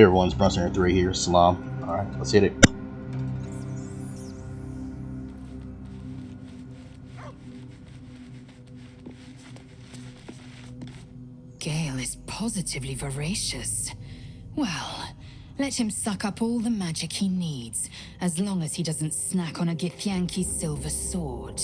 Hey everyone, it's Bronson 3 here. Salam. Alright, let's hit it. Gale is positively voracious. Well, let him suck up all the magic he needs, as long as he doesn't snack on a Githyanki's silver sword.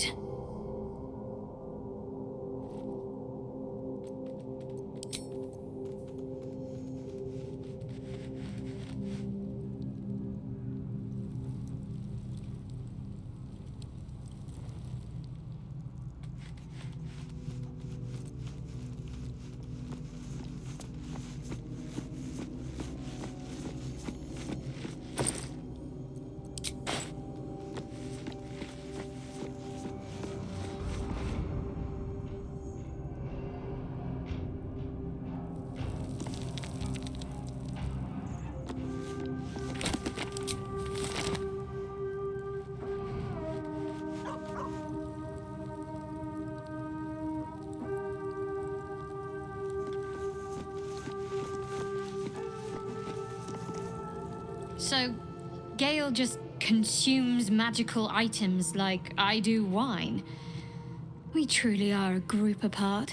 So, Gale just consumes magical items like I do wine. We truly are a group apart.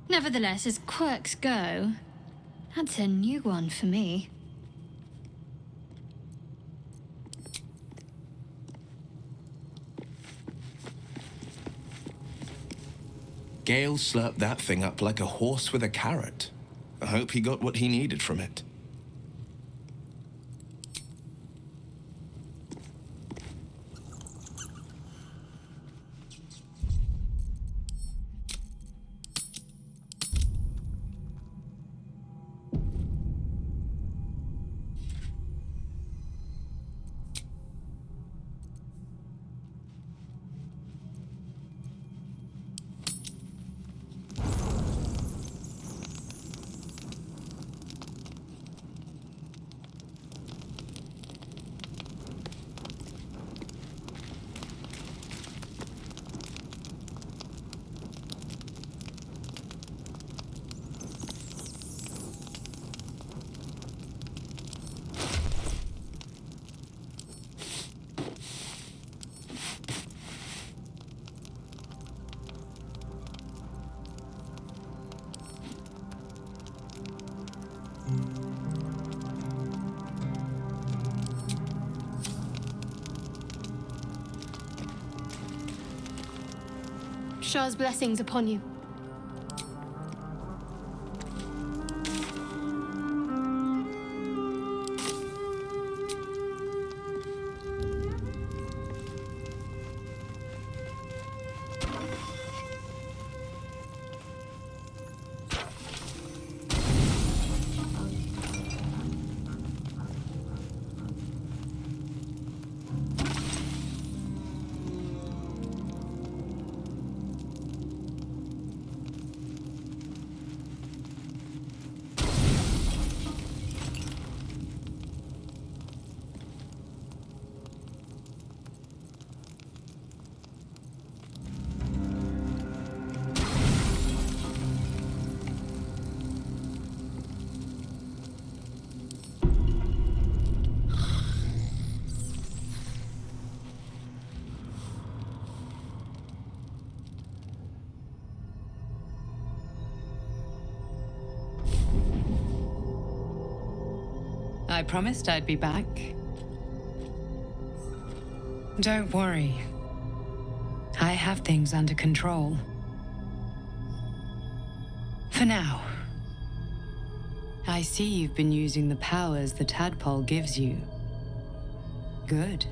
Nevertheless, as quirks go, that's a new one for me. Gale slurped that thing up like a horse with a carrot. I hope he got what he needed from it. Shah's blessings upon you. I promised I'd be back. Don't worry. I have things under control. For now. I see you've been using the powers the tadpole gives you. Good.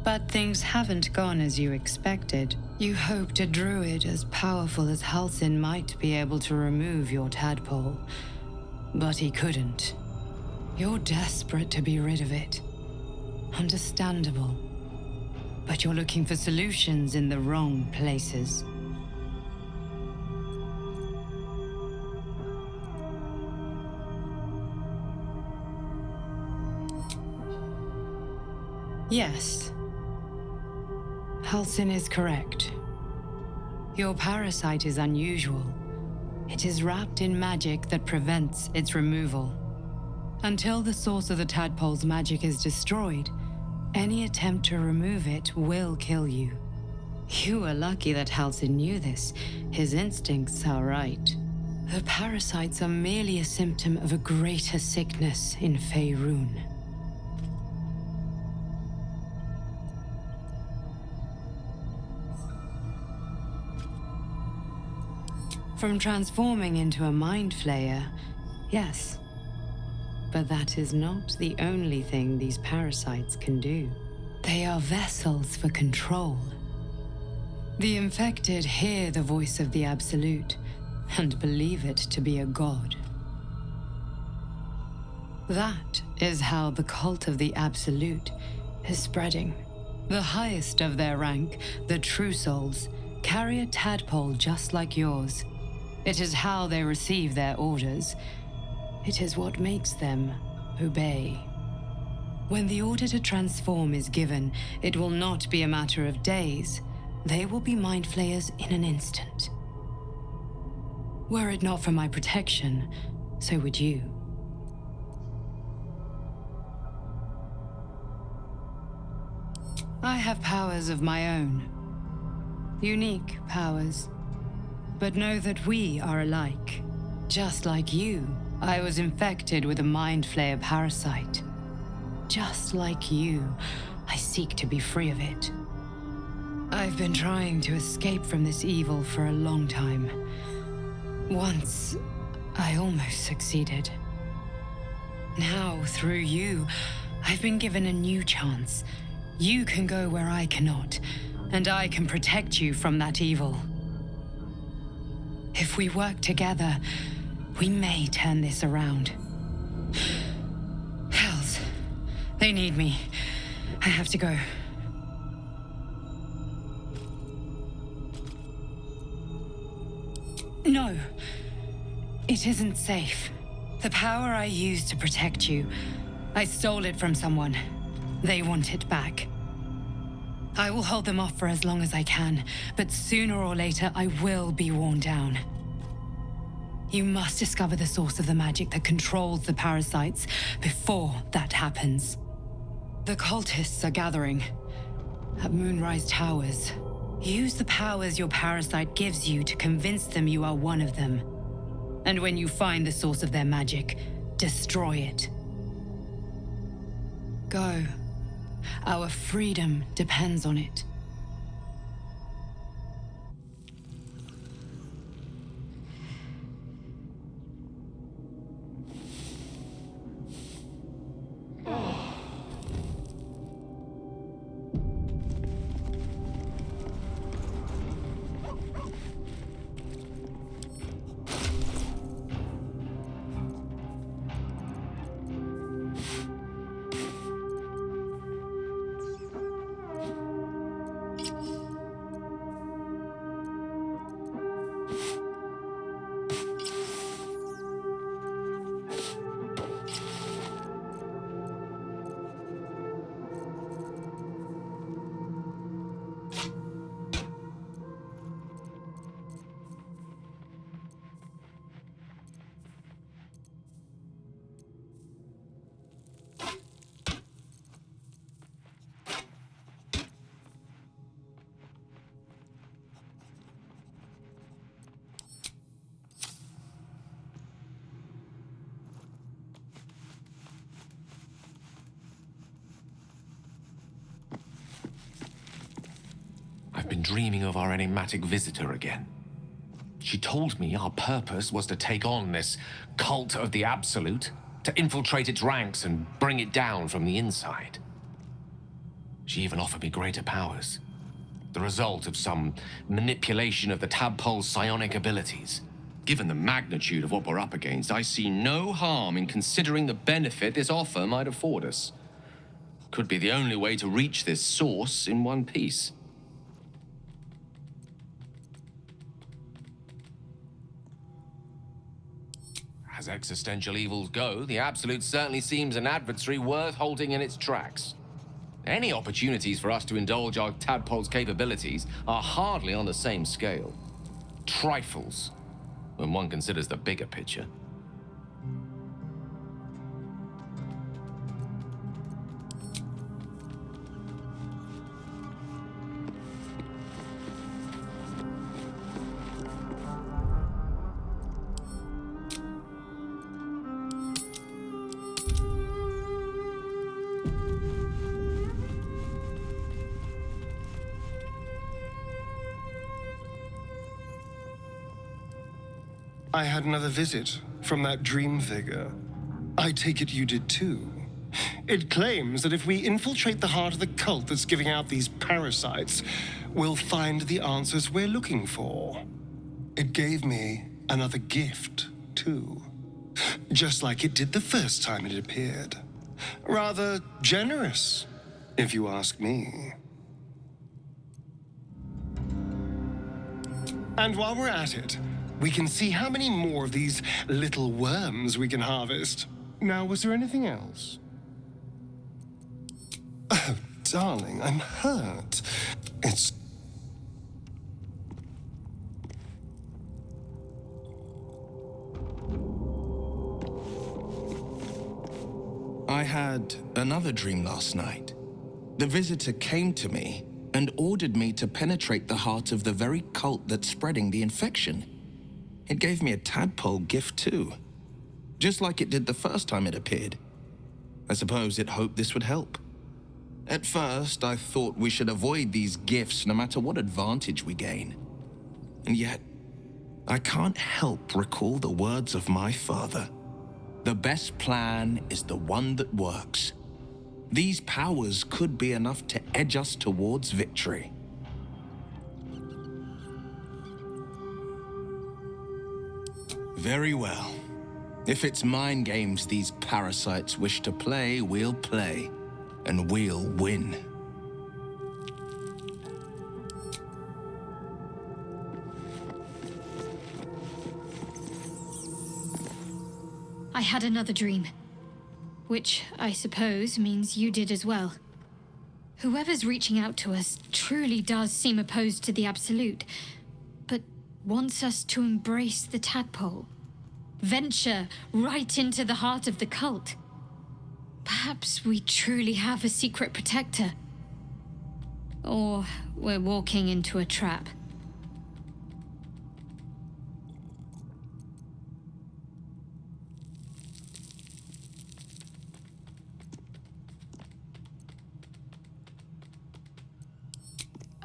But things haven't gone as you expected. You hoped a druid as powerful as Halsin might be able to remove your tadpole, but he couldn't. You're desperate to be rid of it. Understandable. But you're looking for solutions in the wrong places. Yes. Halsin is correct. Your parasite is unusual. It is wrapped in magic that prevents its removal. Until the source of the tadpole's magic is destroyed, any attempt to remove it will kill you. You were lucky that Halsin knew this. His instincts are right. The parasites are merely a symptom of a greater sickness in Faerun. From transforming into a mindflayer, yes. But that is not the only thing these parasites can do. They are vessels for control. The infected hear the voice of the Absolute and believe it to be a god. That is how the cult of the Absolute is spreading. The highest of their rank, the True Souls, carry a tadpole just like yours. It is how they receive their orders. It is what makes them obey. When the order to transform is given, it will not be a matter of days. They will be mindflayers in an instant. Were it not for my protection, so would you. I have powers of my own. Unique powers. But know that we are alike. Just like you, I was infected with a mindflayer parasite. Just like you, I seek to be free of it. I've been trying to escape from this evil for a long time. Once, I almost succeeded. Now, through you, I've been given a new chance. You can go where I cannot, and I can protect you from that evil. If we work together, we may turn this around. Hells, they need me. I have to go. No, it isn't safe. The power I used to protect you, I stole it from someone. They want it back. I will hold them off for as long as I can, but sooner or later I will be worn down. You must discover the source of the magic that controls the parasites before that happens. The cultists are gathering at Moonrise Towers. Use the powers your parasite gives you to convince them you are one of them. And when you find the source of their magic, destroy it. Go. Our freedom depends on it. I've been dreaming of our enigmatic visitor again. She told me our purpose was to take on this cult of the Absolute, to infiltrate its ranks and bring it down from the inside. She even offered me greater powers, the result of some manipulation of the tadpole's psionic abilities. Given the magnitude of what we're up against, I see no harm in considering the benefit this offer might afford us. Could be the only way to reach this source in one piece. As existential evils go, the Absolute certainly seems an adversary worth halting in its tracks. Any opportunities for us to indulge our tadpole's capabilities are hardly on the same scale. Trifles, when one considers the bigger picture. I had another visit from that dream figure. I take it you did too. It claims that if we infiltrate the heart of the cult that's giving out these parasites, we'll find the answers we're looking for. It gave me another gift, too. Just like it did the first time it appeared. Rather generous, if you ask me. And while we're at it, we can see how many more of these little worms we can harvest. Now, was there anything else? Oh, darling, I'm hurt. It's... I had another dream last night. The visitor came to me and ordered me to penetrate the heart of the very cult that's spreading the infection. It gave me a tadpole gift too, just like it did the first time it appeared. I suppose it hoped this would help. At first, I thought we should avoid these gifts no matter what advantage we gain. And yet, I can't help recall the words of my father. The best plan is the one that works. These powers could be enough to edge us towards victory. Very well. If it's mind games these parasites wish to play, we'll play. And we'll win. I had another dream. Which, I suppose, means you did as well. Whoever's reaching out to us truly does seem opposed to the Absolute, but wants us to embrace the tadpole. Venture right into the heart of the cult. Perhaps we truly have a secret protector. Or we're walking into a trap.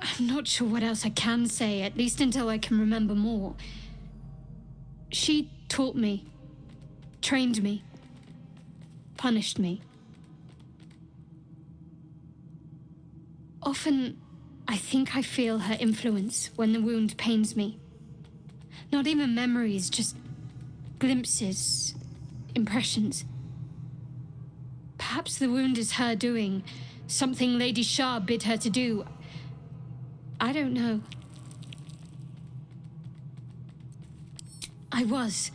I'm not sure what else I can say, at least until I can remember more. She taught me, trained me, punished me. Often, I think I feel her influence when the wound pains me. Not even memories, just glimpses, impressions. Perhaps the wound is her doing, something Lady Shah bid her to do. I don't know. I was.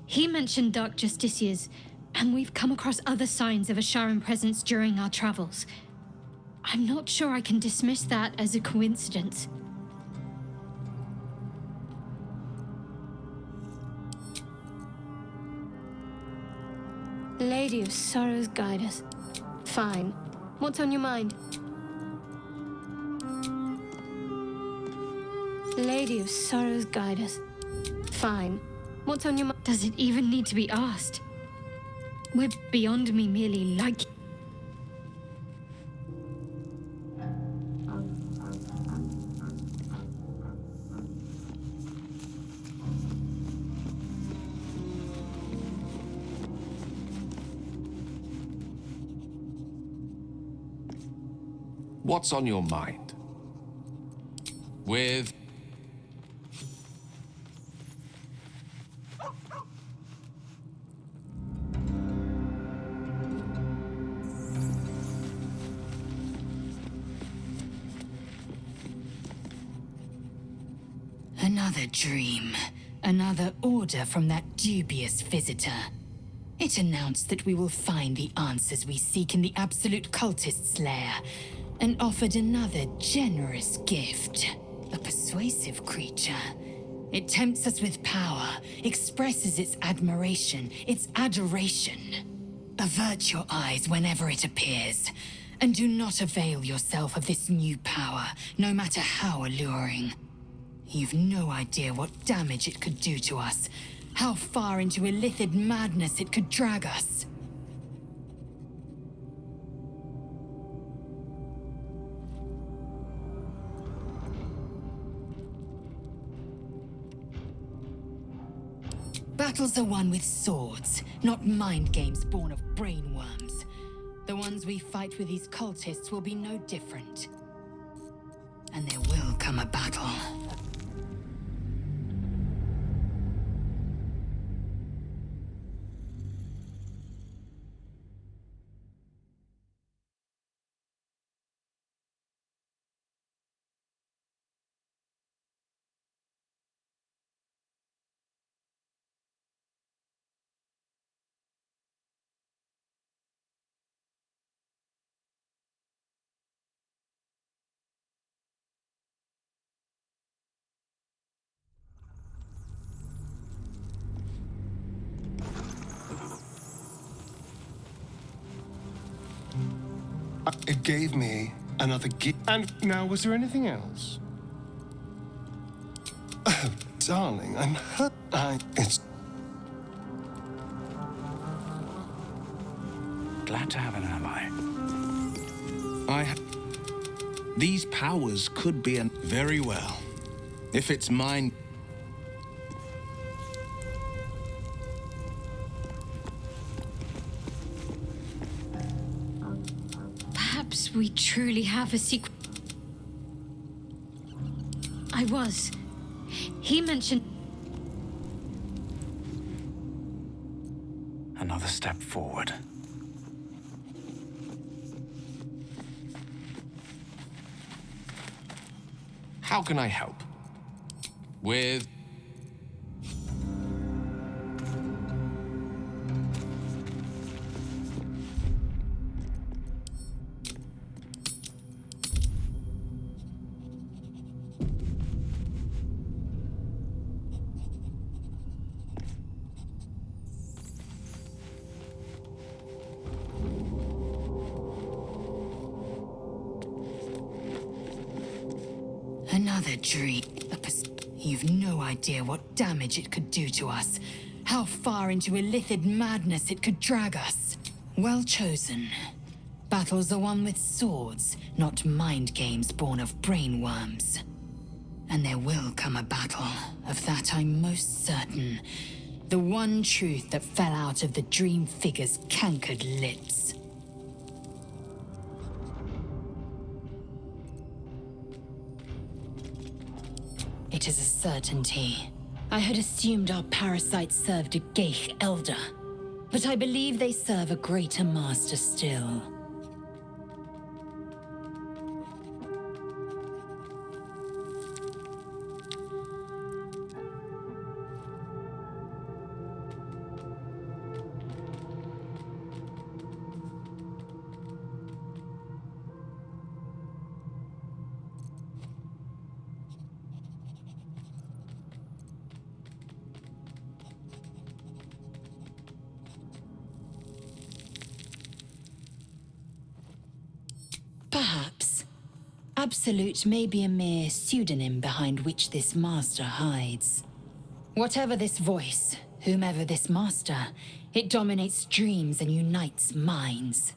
He mentioned Dark Justiciars, and we've come across other signs of a Sharan presence during our travels. I'm not sure I can dismiss that as a coincidence. Lady of Sorrows, guide us. Fine. What's on your mind? Lady of Sorrows, guide us. Fine. What's on your mind? Does it even need to be asked? We're beyond me merely like... What's on your mind? With... Another dream. Another order from that dubious visitor. It announced that we will find the answers we seek in the Absolute Cultist's lair, and offered another generous gift. A persuasive creature. It tempts us with power, expresses its admiration, its adoration. Avert your eyes whenever it appears, and do not avail yourself of this new power, no matter how alluring. You've no idea what damage it could do to us, how far into illithid madness it could drag us. Battles are won with swords, not mind games born of brainworms. The ones we fight with these cultists will be no different. And there will come a battle. It gave me another gift. And now, was there anything else? Oh, darling, I'm hurt. It's... Glad to have an ally. These powers could be an... Very well. If it's mine... Perhaps we truly have a secret. He mentioned. Another step forward. How can I help? With... Another dream. You've no idea what damage it could do to us. How far into illithid madness it could drag us. Well chosen. Battles are won with swords, not mind games born of brainworms. And there will come a battle. Of that I'm most certain. The one truth that fell out of the dream figure's cankered lips. It is a certainty. I had assumed our parasites served a Geich elder, but I believe they serve a greater master still. Perhaps. Absolute may be a mere pseudonym behind which this master hides. Whatever this voice, whomever this master, it dominates dreams and unites minds.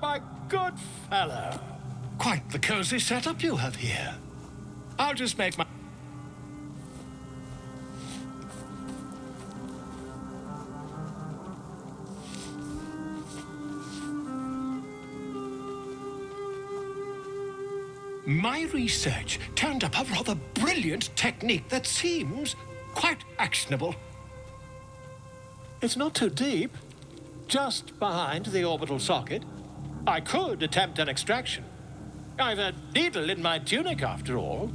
My good fellow. Quite the cozy setup you have here. I'll just make my... My research turned up a rather brilliant technique that seems quite actionable. It's not too deep, just behind the orbital socket. I could attempt an extraction, I've a needle in my tunic, after all.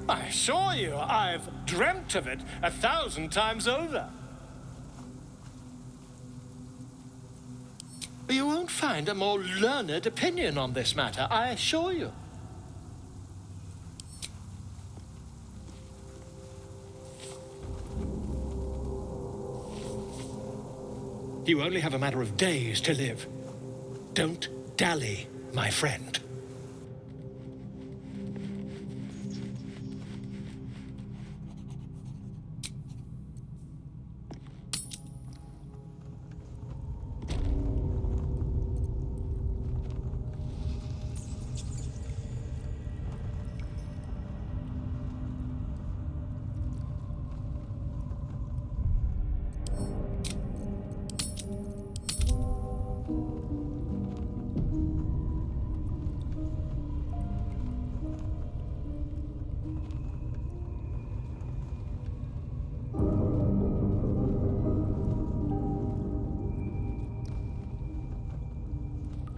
I assure you, I've dreamt of it 1,000 times over. You won't find a more learned opinion on this matter, I assure you. You only have a matter of days to live. Don't dally, my friend.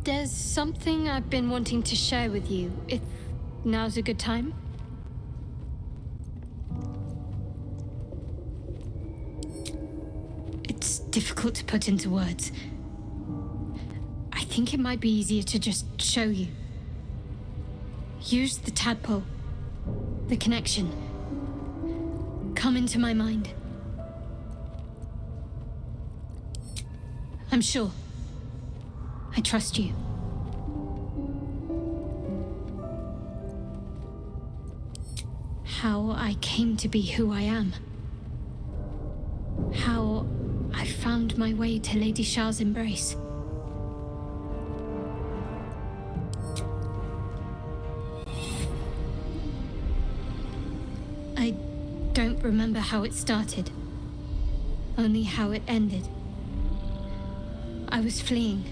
There's something I've been wanting to share with you, if now's a good time. It's difficult to put into words. I think it might be easier to just show you. Use the tadpole, the connection. Come into my mind. I'm sure. I trust you. How I came to be who I am. How I found my way to Lady Shah's embrace. I don't remember how it started, only how it ended. I was fleeing.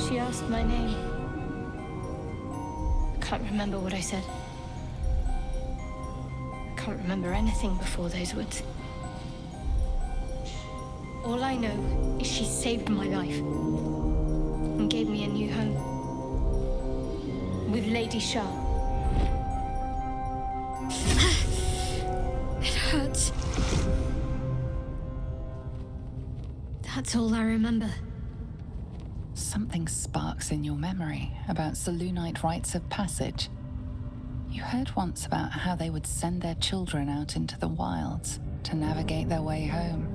She asked my name. I can't remember what I said. I can't remember anything before those words. All I know is she saved my life and gave me a new home with Lady Shah. It hurts. That's all I remember. Something sparks in your memory about Selûnite rites of passage. You heard once about how they would send their children out into the wilds to navigate their way home.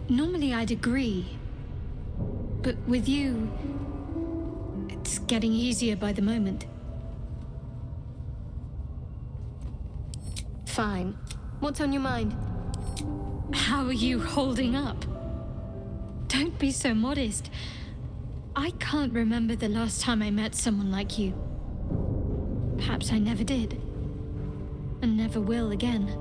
Normally I'd agree, but with you, it's getting easier by the moment. Fine. What's on your mind? How are you holding up? Don't be so modest. I can't remember the last time I met someone like you. Perhaps I never did. And never will again.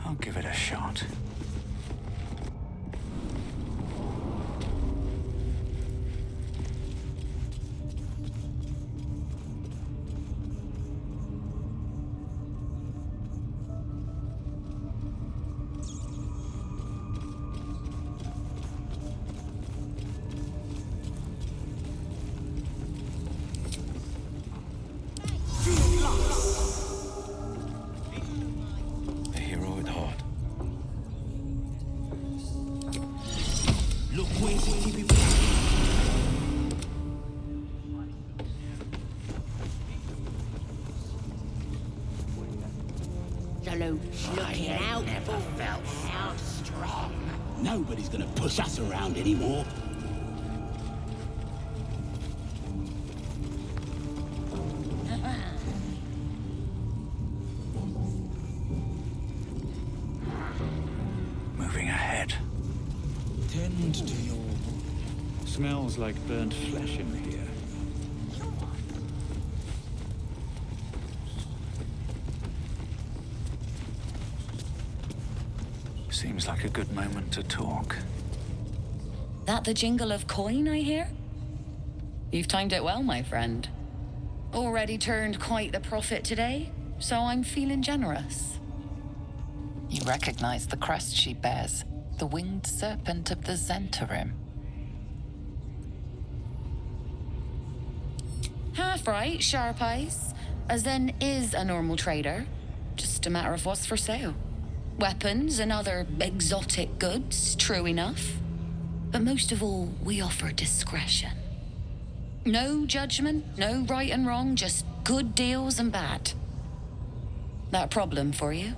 I'll give it a shot. A hero at heart. Saloon's looking out for how strong. Nobody's gonna push us around anymore. Moving ahead. Tend to your... Smells like burnt flesh in here. Seems like a good moment to talk. That the jingle of coin I hear? You've timed it well, my friend. Already turned quite the profit today, so I'm feeling generous. You recognize the crest she bears, the winged serpent of the Zentarim. Half right, sharp eyes. As then is a normal trader. Just a matter of what's for sale. Weapons and other exotic goods, true enough. But most of all, we offer discretion. No judgment, no right and wrong, just good deals and bad. That a problem for you?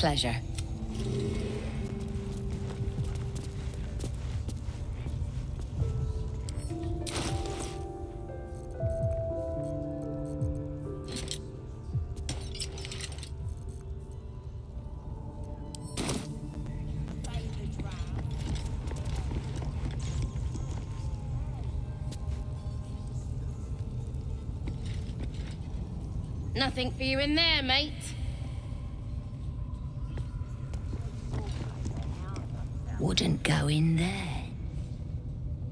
pleasure. Nothing for you in there, mate. Wouldn't go in there.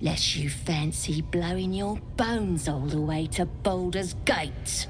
Lest you fancy blowing your bones all the way to Baldur's Gate.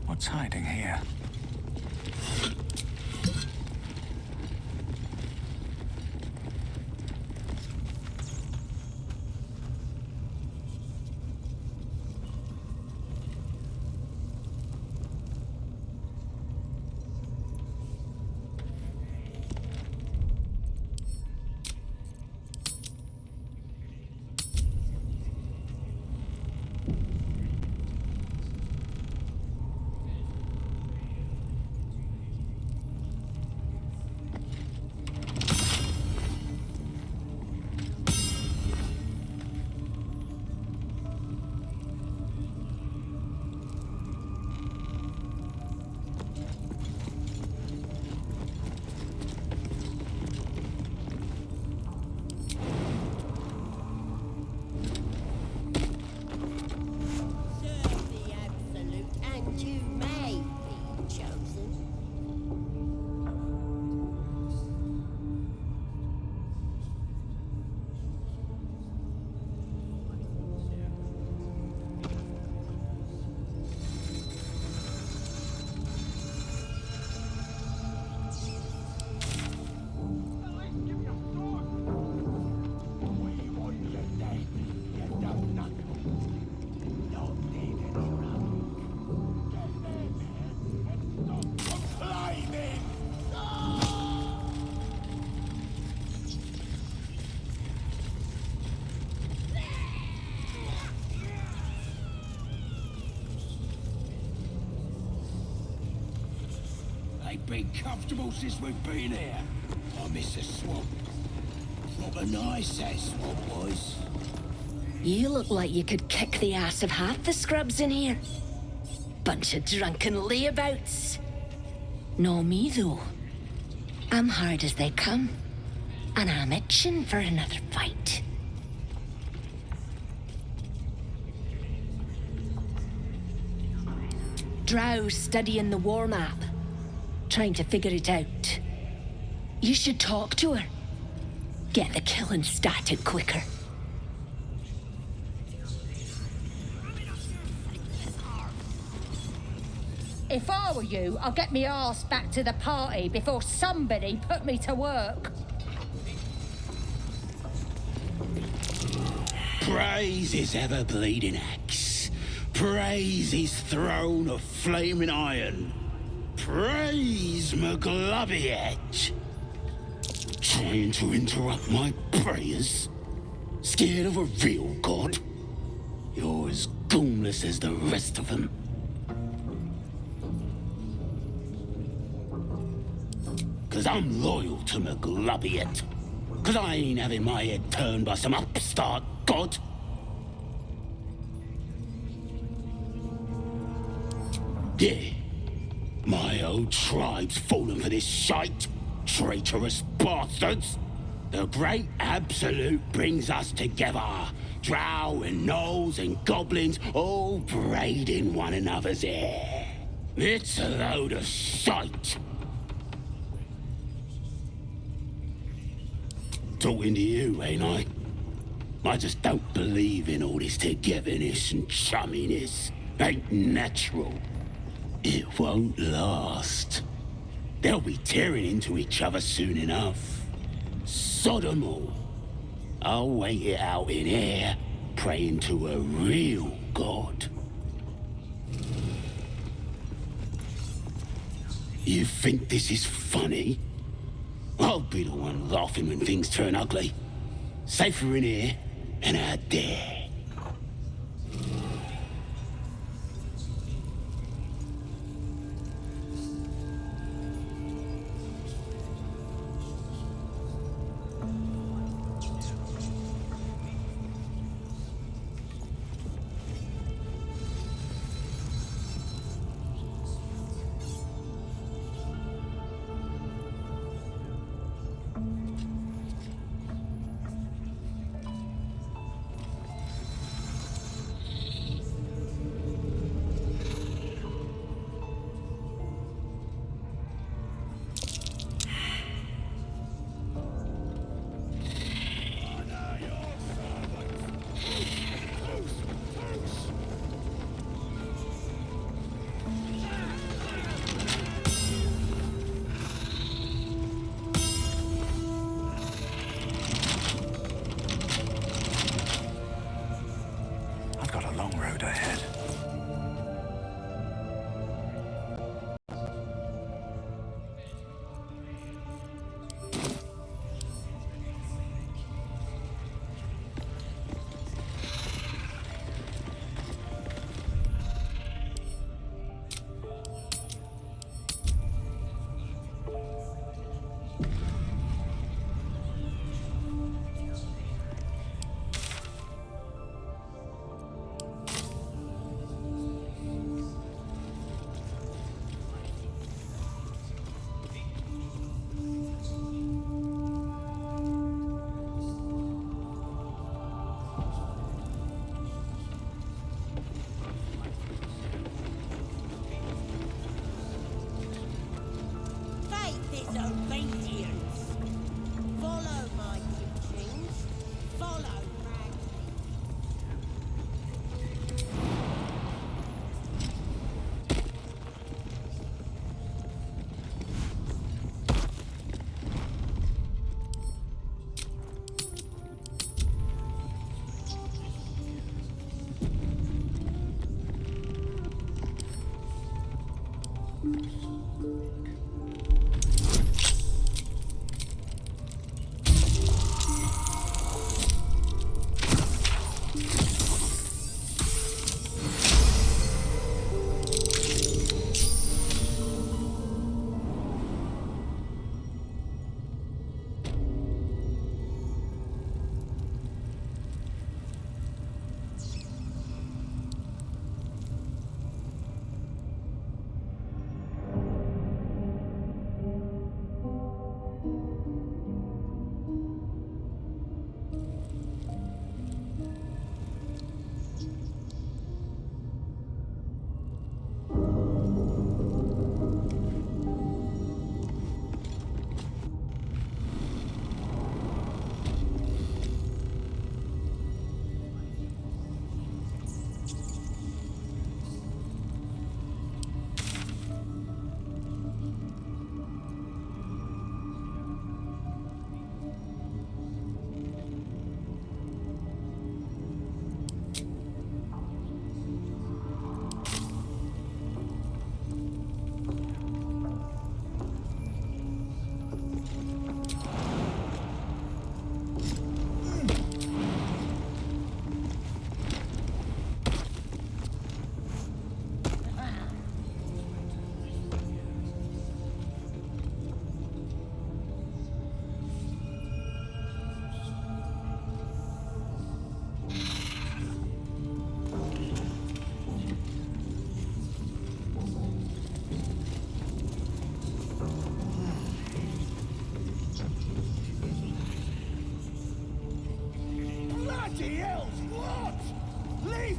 What's hiding here? Ain't been comfortable since we've been here. I miss the swamp. Proper nice that swamp was. You look like you could kick the ass of half the scrubs in here. Bunch of drunken layabouts. No me, though. I'm hard as they come. And I'm itching for another fight. Drow's studying the war map. Trying to figure it out. You should talk to her. Get the killing started quicker. If I were you, I'd get me arse back to the party before somebody put me to work. Praise his ever-bleeding axe. Praise his throne of flaming iron. Praise McGlubby Edge. Trying to interrupt my prayers? Scared of a real god? You're as goonless as the rest of them. Cause I'm loyal to McGlubbiet. Cause I ain't having my head turned by some upstart god. Yeah, my old tribe's fallen for this shite. Traitorous bastards. The great absolute brings us together. Drow and gnolls and goblins all braiding one another's hair. It's a load of shite. Talking to you, ain't I? I just don't believe in all this togetherness and chumminess. Ain't natural. It won't last. They'll be tearing into each other soon enough. Sod 'em all. I'll wait it out in air, praying to a real god. You think this is funny? I'll be the one laughing when things turn ugly. Safer in here than out there.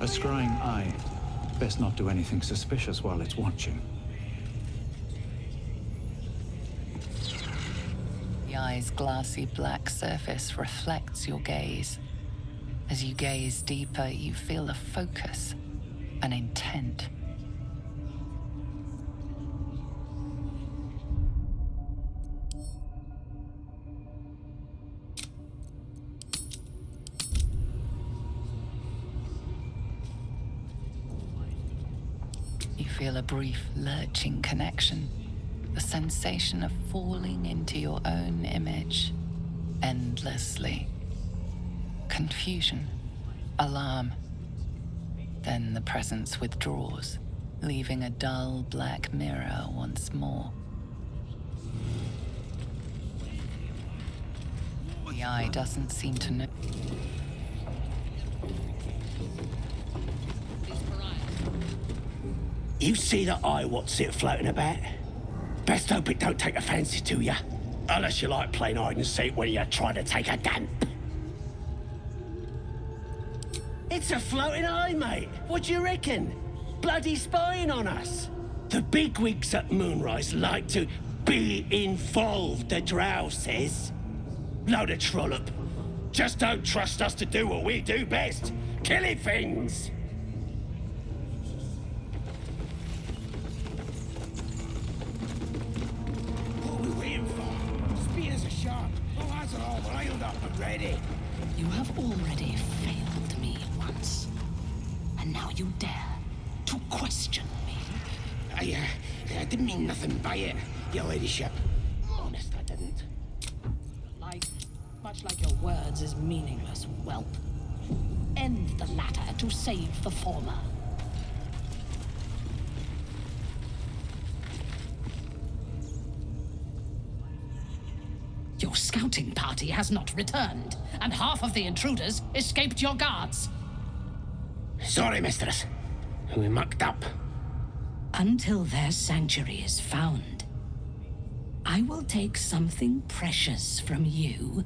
A scrying eye. Best not do anything suspicious while it's watching. The eye's glassy black surface reflects your gaze. As you gaze deeper, you feel a focus, an intent. You feel a brief, lurching connection, the sensation of falling into your own image endlessly. Confusion, alarm. Then the presence withdraws, leaving a dull black mirror once more. The eye doesn't seem to know. You see that eye what's it floating about? Best hope it don't take a fancy to you. Unless you like playing hide and seek when you're trying to take a damp. It's a floating eye, mate. What do you reckon? Bloody spying on us. The bigwigs at Moonrise like to be involved, the drow says. Load of trollop. Just don't trust us to do what we do best. Killing things. Ready. You have already failed me once. And now you dare to question me. I didn't mean nothing by it, your ladyship. Honest, I didn't. Much like your words is meaningless, whelp. End the latter to save the former. Your scouting party has not returned, and half of the intruders escaped your guards. Sorry, mistress. We mucked up. Until their sanctuary is found, I will take something precious from you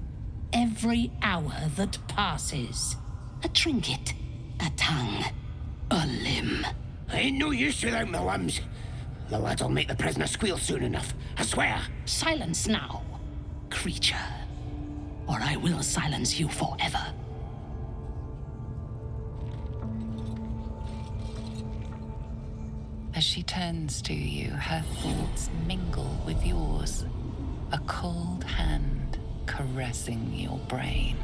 every hour that passes. A trinket, a tongue, a limb. I ain't no use without my limbs. The lad'll make the prisoner squeal soon enough, I swear. Silence now, creature, or I will silence you forever. As she turns to you, her thoughts mingle with yours. A cold hand caressing your brain.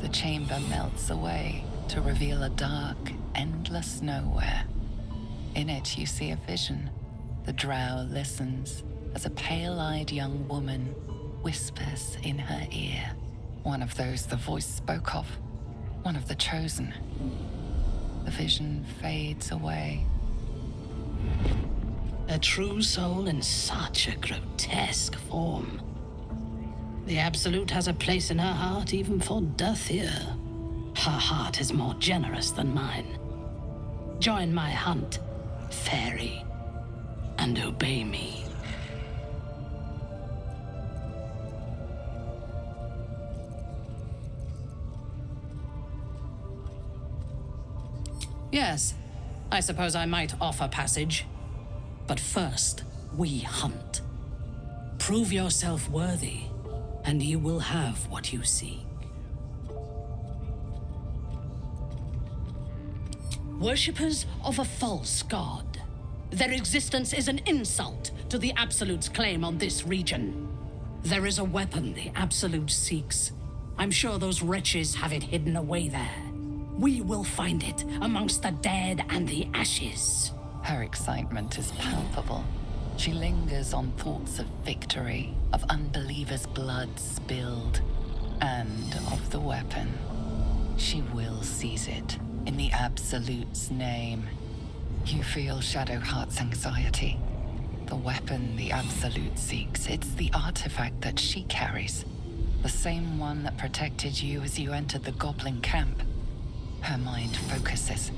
The chamber melts away to reveal a dark, endless nowhere. In it, you see a vision. The drow listens as a pale-eyed young woman whispers in her ear. One of those the voice spoke of. One of the chosen. The vision fades away. A true soul in such a grotesque form. The Absolute has a place in her heart even for Dathir. Her heart is more generous than mine. Join my hunt, fairy, and obey me. Yes, I suppose I might offer passage. But first, we hunt. Prove yourself worthy, and you will have what you seek. Worshippers of a false god. Their existence is an insult to the Absolute's claim on this region. There is a weapon the Absolute seeks. I'm sure those wretches have it hidden away there. We will find it amongst the dead and the ashes. Her excitement is palpable. She lingers on thoughts of victory, of unbelievers' blood spilled, and of the weapon. She will seize it, in the Absolute's name. You feel Shadowheart's anxiety. The weapon the Absolute seeks, it's the artifact that she carries. The same one that protected you as you entered the Goblin camp. Her mind focuses.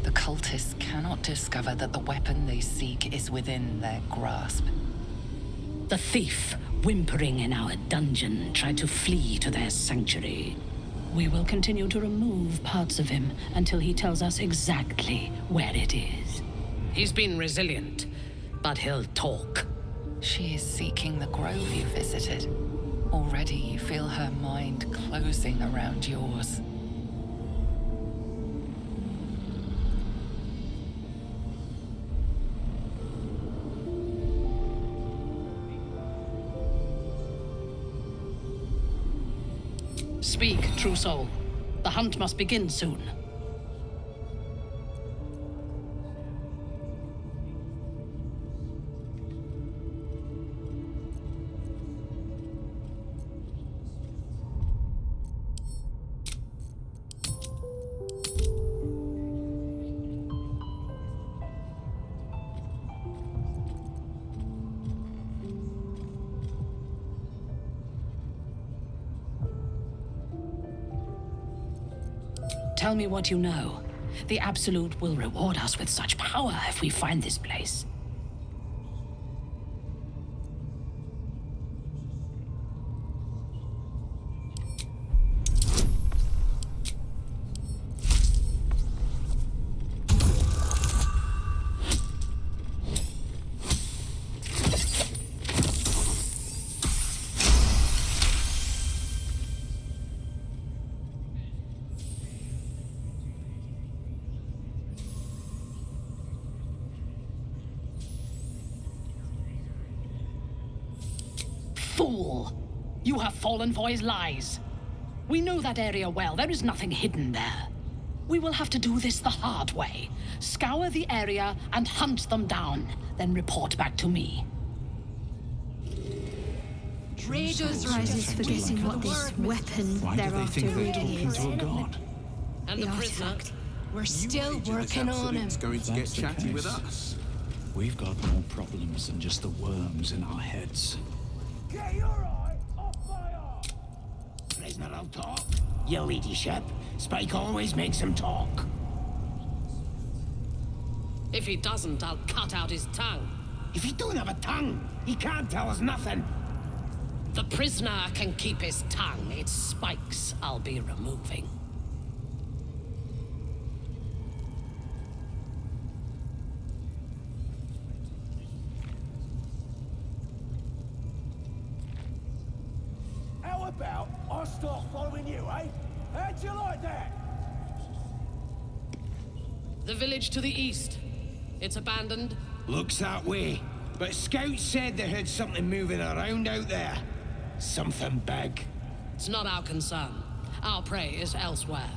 The cultists cannot discover that the weapon they seek is within their grasp. The thief, whimpering in our dungeon, tried to flee to their sanctuary. We will continue to remove parts of him until he tells us exactly where it is. He's been resilient, but he'll talk. She is seeking the grove you visited. Already you feel her mind closing around yours. Speak, true soul. The hunt must begin soon. Tell me what you know. The Absolute will reward us with such power if we find this place. Fool! You have fallen for his lies. We know that area well. There is nothing hidden there. We will have to do this the hard way. Scour the area and hunt them down, then report back to me. Raiders is forgetting what this weapon they're after really is. To a god? And the prisoner? We're still working on him. Going to get chatty with us. We've got more problems than just the worms in our heads. Get your eye off my arm! Prisoner will talk. Your ladyship. Spike always makes him talk. If he doesn't, I'll cut out his tongue. If he don't have a tongue, he can't tell us nothing. The prisoner can keep his tongue. It's Spike's I'll be removing. How about I start following you, eh? How'd you like that? The village to the east. It's abandoned. Looks that way. But scouts said they heard something moving around out there. Something big. It's not our concern. Our prey is elsewhere.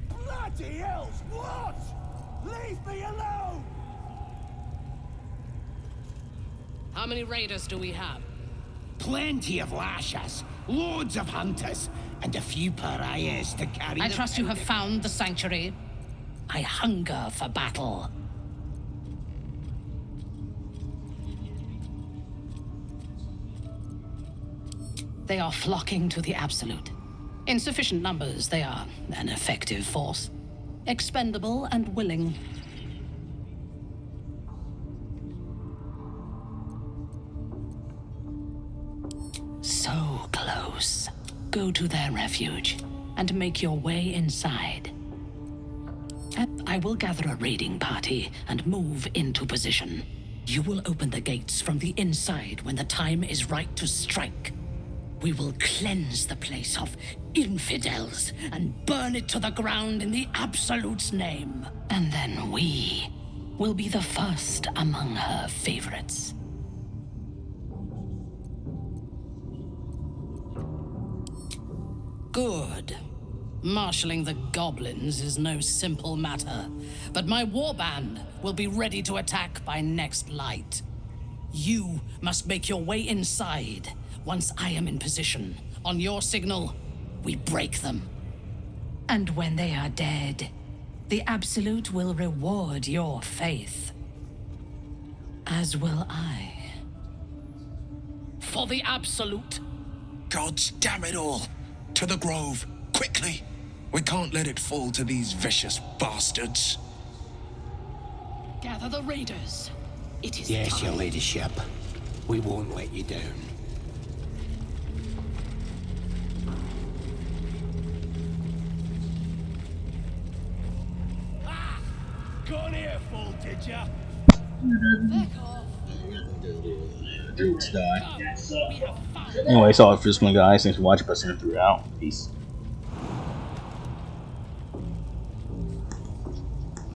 Bloody hells, what? Leave me alone! How many raiders do we have? Plenty of lashes, loads of hunters, and a few pariahs to carry I the trust you have powder. found the sanctuary. I hunger for battle. They are flocking to the Absolute. In sufficient numbers, they are an effective force. Expendable and willing. So close. Go to their refuge and make your way inside. I will gather a raiding party and move into position. You will open the gates from the inside when the time is right to strike. We will cleanse the place of infidels and burn it to the ground in the Absolute's name. And then we will be the first among her favorites. Good. Marshalling the goblins is no simple matter, but my warband will be ready to attack by next light. You must make your way inside. Once I am in position, on your signal, we break them. And when they are dead, the Absolute will reward your faith. As will I. For the Absolute. Gods damn it all! To the grove, quickly! We can't let it fall to these vicious bastards. Gather the raiders. It is Yes, time. your ladyship. We won't let you down. Got here, fool, did ya? Druids die. Anyway, that's all for this one, guys. Thanks for watching. Pressing throughout. Peace.